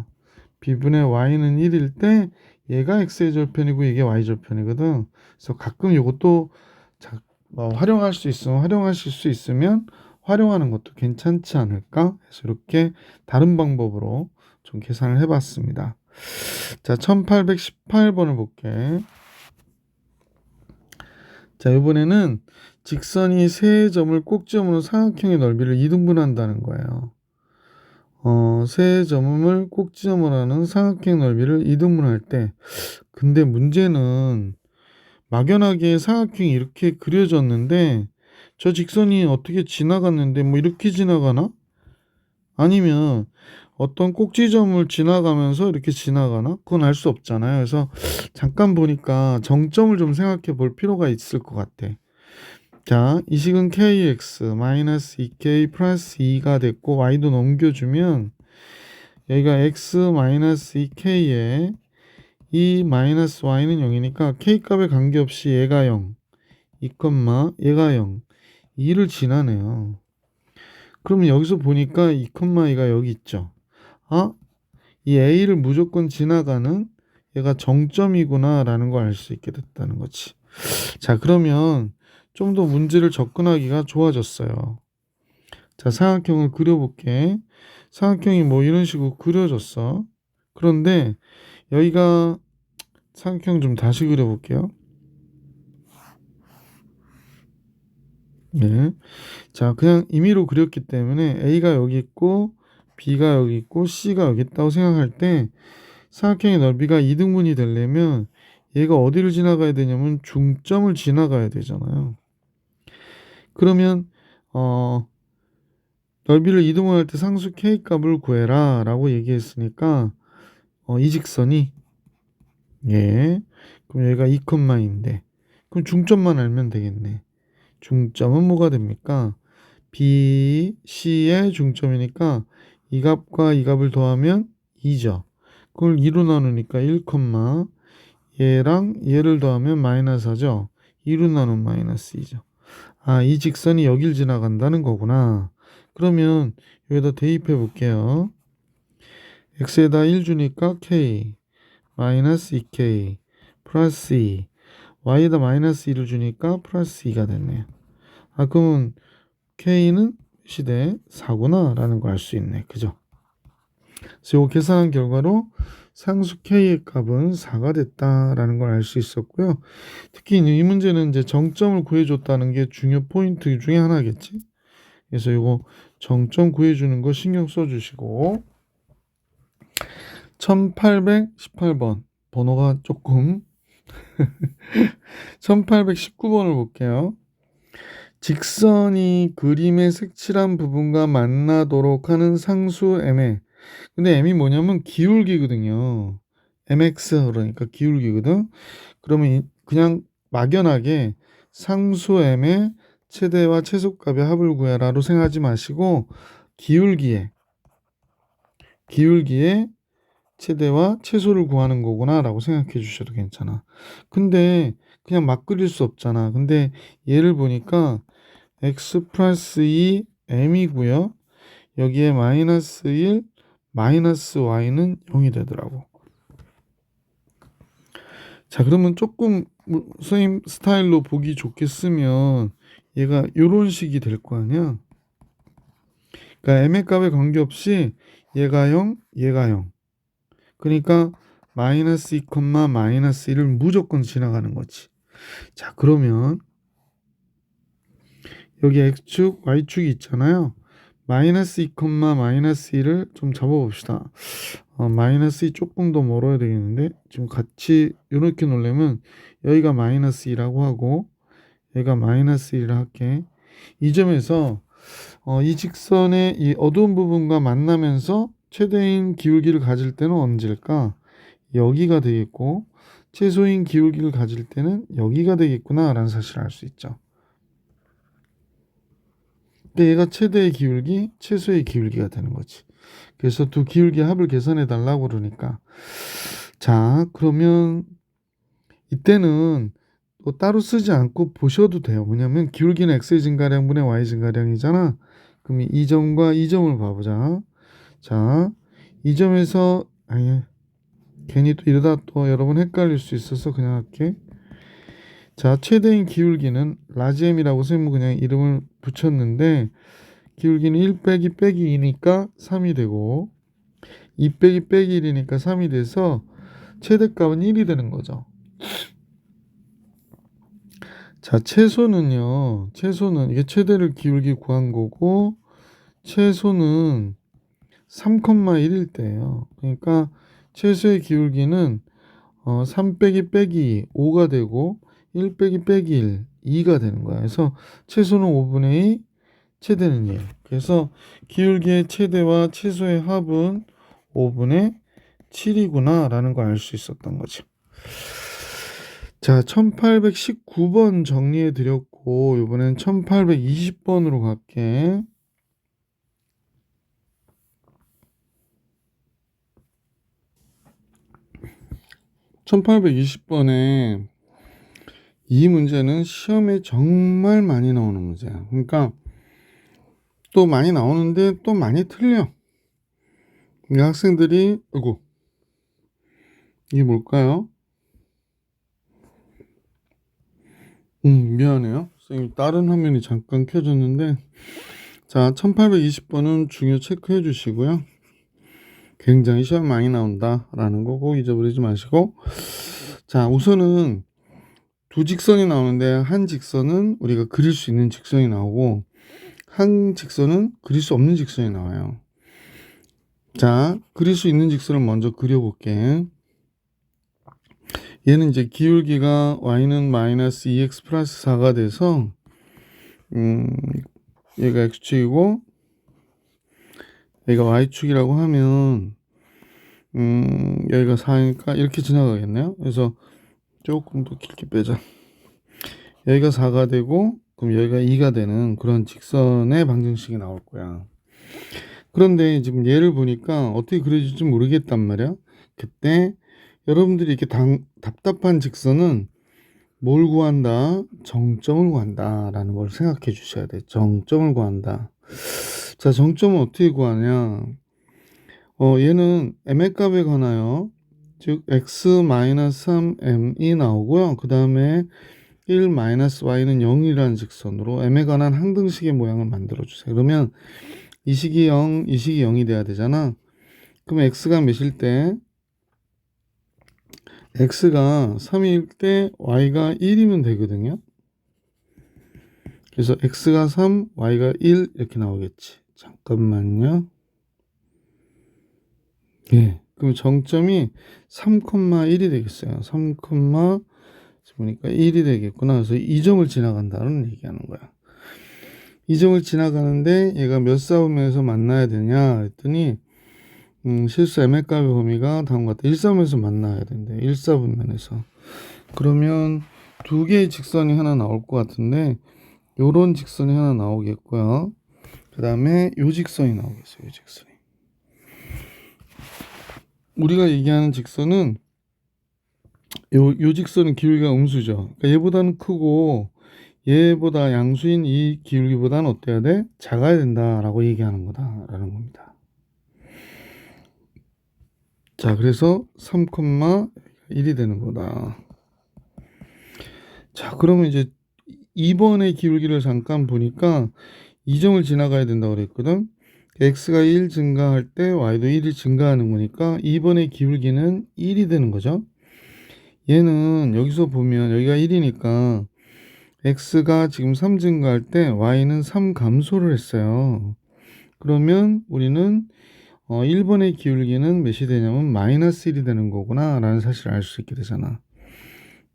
B분의 Y는 1일 때 얘가 X의 절편이고 이게 Y 절편이거든. 그래서 가끔 이것도 활용할 수 있으면 활용하실 수 있으면 활용하는 것도 괜찮지 않을까 해서 이렇게 다른 방법으로 좀 계산을 해봤습니다. 자, 1818번을 볼게. 자, 이번에는 직선이 세 점을 꼭지점으로 삼각형의 넓이를 이등분한다는 거예요. 세 점을 꼭지점으로 하는 삼각형 넓이를 이등분할 때, 근데 문제는 막연하게 삼각형이 이렇게 그려졌는데 저 직선이 어떻게 지나갔는데 뭐 이렇게 지나가나? 아니면 어떤 꼭지점을 지나가면서 이렇게 지나가나? 그건 알 수 없잖아요. 그래서 잠깐 보니까 정점을 좀 생각해 볼 필요가 있을 것 같아. 자, 이 식은 kx 마이너스 2k 플러스 2가 됐고 y도 넘겨주면 여기가 x 마이너스 2k에 이 마이너스 y는 0이니까 k 값에 관계없이 얘가 0, 2, 얘가 0, 2를 지나네요. 그러면 여기서 보니까 2,2가 여기 있죠. 아, 이 a를 무조건 지나가는 얘가 정점이구나 라는 걸 알 수 있게 됐다는 거지. 자, 그러면 좀 더 문제를 접근하기가 좋아졌어요. 자, 삼각형을 그려볼게. 삼각형이 뭐 이런 식으로 그려졌어. 그런데 여기가 삼각형 좀 다시 그려볼게요. 네. 자, 그냥 임의로 그렸기 때문에 A가 여기 있고 B가 여기 있고 C가 여기 있다고 생각할 때 삼각형의 넓이가 이등분이 되려면 얘가 어디를 지나가야 되냐면 중점을 지나가야 되잖아요. 그러면 넓이를 이등분할 때 상수 K 값을 구해라 라고 얘기했으니까 이 직선이 예, 그럼 얘가 2,인데 그럼 중점만 알면 되겠네. 중점은 뭐가 됩니까? B, C의 중점이니까 이 값과 이 값을 더하면 2죠. 그걸 2로 나누니까 1, 얘랑 얘를 더하면 마이너스 하죠. 2로 나누면 마이너스 2죠. 아, 이 직선이 여길 지나간다는 거구나. 그러면 여기다 대입해 볼게요. x에다 1 주니까 k 마이너스 2k 플러스 2 y에다 마이너스 2를 주니까 플러스 2가 됐네요. 아, 그러면 k는 시대 4구나 라는 걸 알 수 있네. 그죠? 그래서 이 계산한 결과로 상수 k의 값은 4가 됐다라는 걸 알 수 있었고요. 특히 이 문제는 이제 정점을 구해줬다는 게 중요 포인트 중에 하나겠지. 그래서 이거 정점 구해주는 거 신경 써주시고 1818번 번호가 조금 1819번을 볼게요. 직선이 그림의 색칠한 부분과 만나도록 하는 상수 m에 근데 m이 뭐냐면 기울기거든요. mx 그러니까 기울기거든. 그러면 그냥 막연하게 상수 m의 최대와 최소값의 합을 구해라로 생각하지 마시고 기울기에 최대와 최소를 구하는 거구나 라고 생각해 주셔도 괜찮아. 근데 그냥 막 그릴 수 없잖아. 근데 얘를 보니까 x 플러스 2 m이고요. 여기에 마이너스 1 마이너스 y는 0이 되더라고. 자, 그러면 조금 선생님 스타일로 보기 좋게 쓰면 얘가 요런 식이 될 거 아니야. 그러니까 m의 값에 관계없이 얘가 0, 얘가 0. 그러니까 마이너스 2, 마이너스 1을 무조건 지나가는 거지. 자, 그러면 여기 x축, y축이 있잖아요. 마이너스 2, 마이너스 1을 좀 잡아봅시다. 마이너스 2 조금 더 멀어야 되겠는데 지금 같이 이렇게 놓으려면 여기가 마이너스 2라고 하고 여기가 마이너스 1을 할게. 이 점에서 이 직선의 이 어두운 부분과 만나면서 최대인 기울기를 가질 때는 언제일까? 여기가 되겠고 최소인 기울기를 가질 때는 여기가 되겠구나 라는 사실을 알 수 있죠. 근데 얘가 최대의 기울기, 최소의 기울기가 되는 거지. 그래서 두 기울기 합을 계산해 달라고 그러니까 자, 그러면 이때는 또 따로 쓰지 않고 보셔도 돼요. 뭐냐면 기울기는 x의 증가량분의 y 증가량이잖아. 그럼 이 점과 이 점을 봐보자. 자, 이 점에서 아니 괜히 또 이러다 또 여러분 헷갈릴 수 있어서 그냥 할게. 자, 최대인 기울기는 라지 m이라고 선생님은 그냥 이름을 붙였는데 기울기는 1 빼기 2니까 3이 되고 2 빼기 1이니까 3이 돼서 최대값은 1이 되는 거죠. 자, 최소는 이게 최대를 기울기 구한 거고, 최소는 3,1일 때예요. 그러니까 최소의 기울기는 3 빼기 빼기 5가 되고 1 빼기 빼기 1, 2가 되는 거야. 그래서 최소는 5분의 2, 최대는 1. 그래서 기울기의 최대와 최소의 합은 5분의 7이구나 라는 걸 알 수 있었던 거죠. 자, 1819번 정리해 드렸고 이번엔 1820번으로 갈게. 1820번에 이 문제는 시험에 정말 많이 나오는 문제야. 그러니까 또 많이 나오는데 또 많이 틀려. 이 학생들이 아이고 이게 뭘까요? 미안해요. 선생님 다른 화면이 잠깐 켜졌는데 자 1820번은 중요 체크해 주시고요. 굉장히 시험 많이 나온다 라는 거 꼭 잊어버리지 마시고 자 우선은 두 직선이 나오는데 한 직선은 우리가 그릴 수 있는 직선이 나오고 한 직선은 그릴 수 없는 직선이 나와요. 자, 그릴 수 있는 직선을 먼저 그려볼게. 얘는 이제 기울기가 y는 마이너스 2x 플러스 4가 돼서 얘가 x축이고 얘가 y축이라고 하면 여기가 4니까 이렇게 지나가겠네요. 그래서 조금 더 길게 빼자. 여기가 4가 되고 그럼 여기가 2가 되는 그런 직선의 방정식이 나올 거야. 그런데 지금 얘를 보니까 어떻게 그려질지 모르겠단 말이야. 그때 여러분들이 이렇게 답답한 직선은 뭘 구한다? 정점을 구한다 라는 걸 생각해 주셔야 돼. 정점을 구한다. 자, 정점은 어떻게 구하냐? 얘는 m의 값에 관하여 즉 x-3m이 나오고요. 그 다음에 1-y는 0이라는 직선으로 m에 관한 항등식의 모양을 만들어 주세요. 그러면 이 식이 0, 이 식이 0이 돼야 되잖아. 그럼 x가 몇일 때? x가 3일 때 y가 1이면 되거든요. 그래서 x가 3, y가 1 이렇게 나오겠지. 잠깐만요. 예. 그럼 정점이 3,1이 되겠어요. 3, 보니까 1이 되겠구나. 그래서 이 점을 지나간다는 얘기하는 거야. 이 점을 지나가는데 얘가 몇 사분면에서 만나야 되냐 했더니 실수 m의 값의 범위가 다음과 같다. 1사분면에서 만나야 된대. 1사분면에서. 그러면 두 개의 직선이 하나 나올 것 같은데 요런 직선이 하나 나오겠고요. 그 다음에 요 직선이 나오겠어요. 요 직선이. 우리가 얘기하는 직선은 요 직선은 기울기가 음수죠. 그러니까 얘보다는 크고 얘보다 양수인 이 기울기보다는 어때야 돼? 작아야 된다라고 얘기하는 거다라는 겁니다. 자, 그래서 3,1이 되는 거다. 자, 그러면 이제 2번의 기울기를 잠깐 보니까 이 점을 지나가야 된다고 그랬거든. x가 1 증가할 때 y도 1이 증가하는 거니까 2번의 기울기는 1이 되는 거죠. 얘는 여기서 보면 여기가 1이니까 x가 지금 3 증가할 때 y는 3 감소를 했어요. 그러면 우리는 1번의 기울기는 몇이 되냐면 마이너스 1이 되는 거구나 라는 사실을 알 수 있게 되잖아.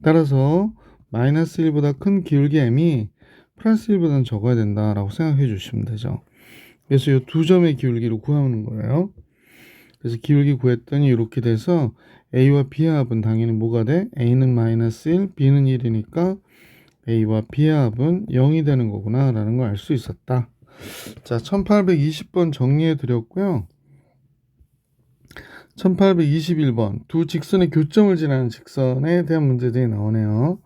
따라서 마이너스 1보다 큰 기울기 m이 플러스 1보다는 적어야 된다라고 생각해 주시면 되죠. 그래서 이 두 점의 기울기를 구하는 거예요. 그래서 기울기 구했더니 이렇게 돼서 a와 b의 합은 당연히 뭐가 돼? a는 마이너스 1, b는 1이니까 a와 b의 합은 0이 되는 거구나 라는 걸 알 수 있었다. 자, 1820번 정리해 드렸고요. 1821번 두 직선의 교점을 지나는 직선에 대한 문제들이 나오네요.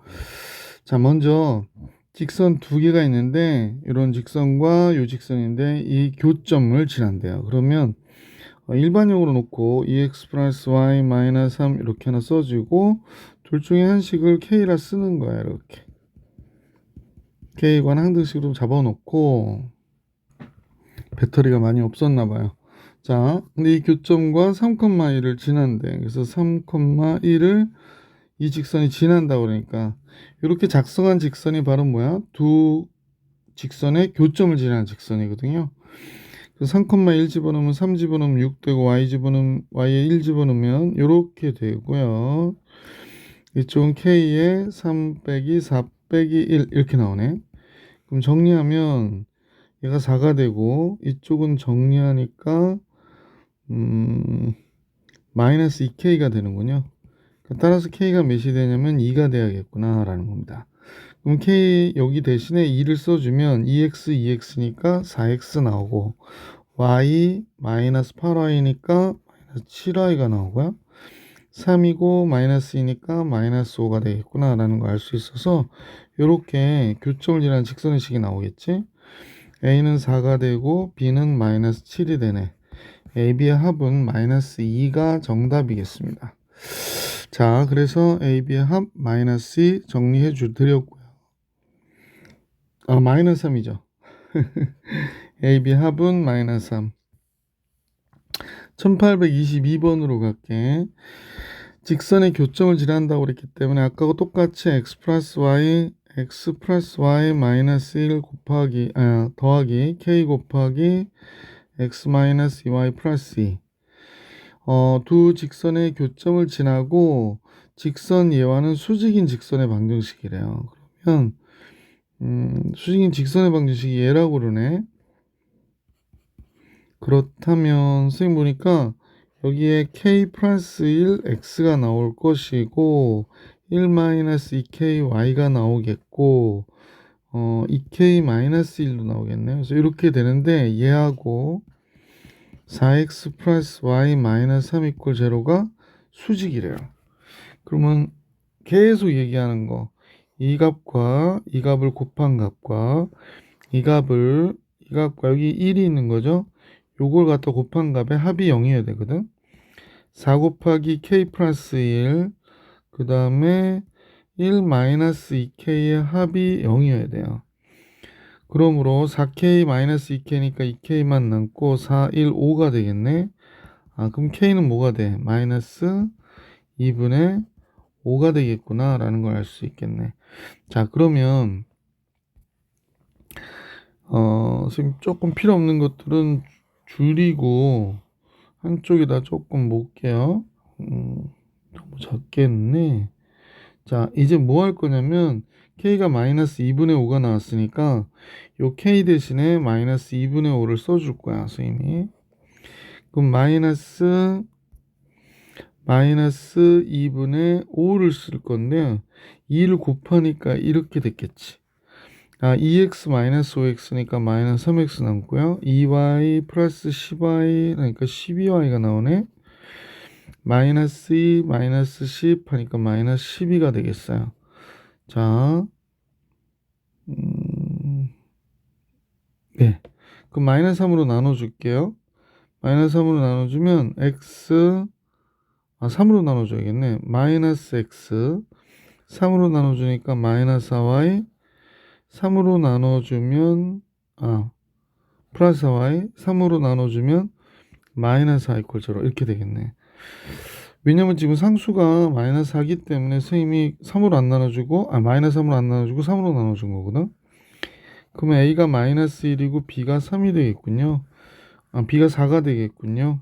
자, 먼저 직선 두 개가 있는데 이런 직선과 이 직선인데 이 교점을 지난대요. 그러면 일반형으로 놓고 2x 플러스 y 마이너스 3 이렇게 하나 써주고 둘 중에 한 식을 k라 쓰는 거야. 이렇게 k관 항등식으로 잡아놓고 배터리가 많이 없었나 봐요. 자, 근데 이 교점과 3,1을 지난대. 그래서 3,1을 이 직선이 지난다 그러니까 이렇게 작성한 직선이 바로 뭐야? 두 직선의 교점을 지나는 직선이거든요. 그래서 3,1 집어넣으면 3 집어넣으면 6 되고 y 집어넣으면 y에 1 집어넣으면 이렇게 되고요. 이쪽은 k에 3 빼기 4 빼기 1 이렇게 나오네. 그럼 정리하면 얘가 4가 되고 이쪽은 정리하니까 마이너스 2k가 되는군요. 따라서 k가 몇이 되냐면 2가 돼야겠구나 라는 겁니다. 그럼 k 여기 대신에 2를 써주면 2x 2x니까 4x 나오고 y 마이너스 8y니까 마이너스 7y가 나오고요. 3이고 마이너스 2니까 마이너스 5가 되겠구나 라는 거 알 수 있어서 이렇게 교점을 지나는 직선의 식이 나오겠지. a는 4가 되고 b는 마이너스 7이 되네. AB의 합은 마이너스 2가 정답이겠습니다. 자, 그래서 AB의 합 마이너스 2 정리해 드렸고요. 마이너스 3이죠. AB 합은 마이너스 3. 1822번으로 갈게. 직선의 교점을 지난다고 그랬기 때문에 아까하고 똑같이 x 플러스 y 마이너스 1 곱하기 더하기 k 곱하기 x 마이너스 2y 플러스 2. 두 직선의 교점을 지나고 직선 예화는 수직인 직선의 방정식이래요. 그러면 수직인 직선의 방정식이 얘라고 그러네. 그렇다면 선생님 보니까 여기에 k 플러스 1 x가 나올 것이고 1 마이너스 2k y가 나오겠고 2k 마이너스 1도 나오겠네요. 그래서 이렇게 되는데 얘하고 4x 플러스 y 마이너스 3 이퀄 제로가 수직이래요. 그러면 계속 얘기하는 거 이 값과 이 값을 곱한 값과 이 값과 여기 1이 있는 거죠. 요걸 갖다 곱한 값의 합이 0이어야 되거든. 4 곱하기 k 플러스 1 그 다음에 1 마이너스 2k의 합이 0이어야 돼요. 그러므로 4k 마이너스 2k니까 2k만 남고 4, 1, 5가 되겠네. 그럼 k는 뭐가 돼? 마이너스 2분의 5가 되겠구나 라는 걸 알 수 있겠네. 자, 그러면 선생님 조금 필요 없는 것들은 줄이고 한쪽에다 조금 놓을게요. 너무 작게 했네. 자, 이제 뭐 할 거냐면 k가 마이너스 2분의 5가 나왔으니까 요 k 대신에 마이너스 2분의 5를 써줄 거야, 선생님이. 그럼 마이너스 2분의 5를 쓸 건데 2를 곱하니까 이렇게 됐겠지. 2x 마이너스 5x니까 마이너스 3x 남고요. 2y 플러스 10y 그러니까 12y가 나오네. 마이너스 2 마이너스 10 하니까 마이너스 12가 되겠어요. 자, 네. 그럼 마이너스 3으로 나눠줄게요. 마이너스 3으로 나눠주면 x 3으로 나눠줘야겠네. 마이너스 x 3으로 나눠주니까 마이너스 4y 3으로 나눠주면 플러스 4y 3으로 나눠주면 마이너스 4 이퀄 0 이렇게 되겠네. 왜냐면 지금 상수가 마이너스 4기 때문에 선생님이 3으로 안 나눠주고 마이너스 3으로 안 나눠주고 3으로 나눠준 거거든. 그러면 a가 마이너스 1이고 b가 3이 되겠군요. b가 4가 되겠군요.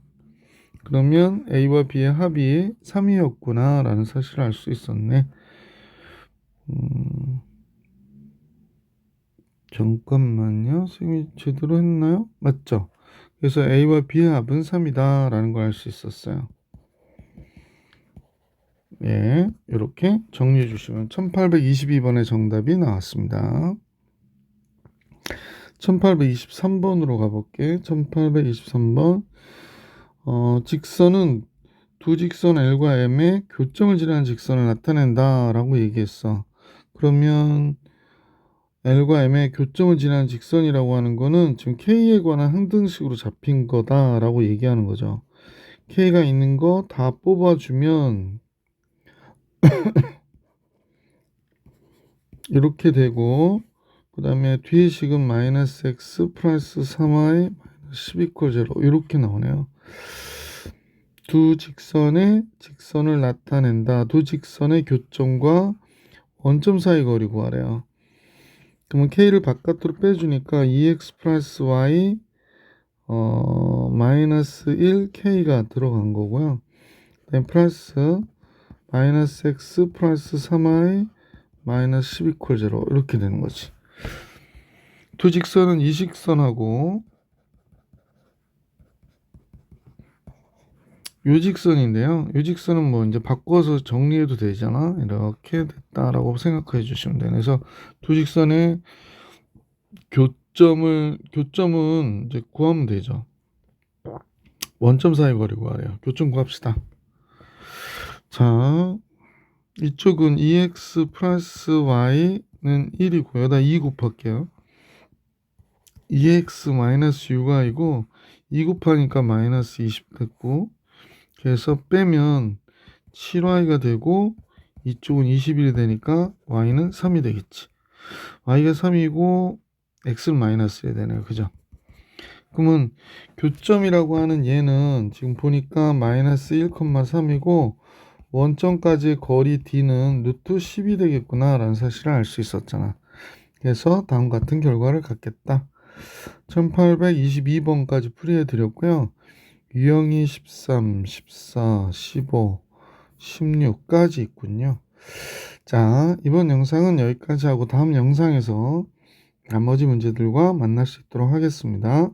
그러면 a와 b의 합이 3이었구나 라는 사실을 알 수 있었네. 잠깐만요. 선생님이 제대로 했나요? 맞죠? 그래서 a와 b의 합은 3이다 라는 걸 알 수 있었어요. 예, 이렇게 정리해 주시면 1822번의 정답이 나왔습니다. 1823번으로 가볼게. 1823번. 직선은 두 직선 L과 M의 교점을 지나는 직선을 나타낸다 라고 얘기했어. 그러면 L과 M의 교점을 지나는 직선이라고 하는 거는 지금 K에 관한 항등식으로 잡힌 거다 라고 얘기하는 거죠. K가 있는 거 다 뽑아주면 이렇게 되고 그 다음에 뒤에 식은 마이너스 x 플러스 3y 10 이퀄 0 이렇게 나오네요. 두 직선의 직선을 나타낸다. 두 직선의 교점과 원점 사이 거리 구하래요. 그러면 k를 바깥으로 빼주니까 2x 플러스 y 마이너스 1k가 들어간 거고요. 그다음에 플러스 마이너스 x 플러스 3y 마이너스 10 이퀄 0 이렇게 되는 거지. 두 직선은 이 직선하고 요 직선인데요. 요 직선은 뭐 이제 바꿔서 정리해도 되잖아. 이렇게 됐다라고 생각해 주시면 돼요. 그래서 두 직선의 교점은 이제 구하면 되죠. 원점 사이 거리 구하래요. 교점 구합시다. 자, 이쪽은 2x 플러스 y는 1이고 여기다 2 곱할게요. 2x 마이너스 6y고 2 곱하니까 마이너스 20 됐고, 그래서 빼면 7y가 되고 이쪽은 21이 되니까 y는 3이 되겠지. y가 3이고 x는 마이너스 1이 되네요. 그죠? 그러면 교점이라고 하는 얘는 지금 보니까 마이너스 1,3이고 원점까지 거리 d는 루트 10이 되겠구나 라는 사실을 알 수 있었잖아. 그래서 다음 같은 결과를 갖겠다. 1822번까지 풀이해 드렸고요. 유형이 13, 14, 15, 16까지 있군요. 자, 이번 영상은 여기까지 하고 다음 영상에서 나머지 문제들과 만날 수 있도록 하겠습니다.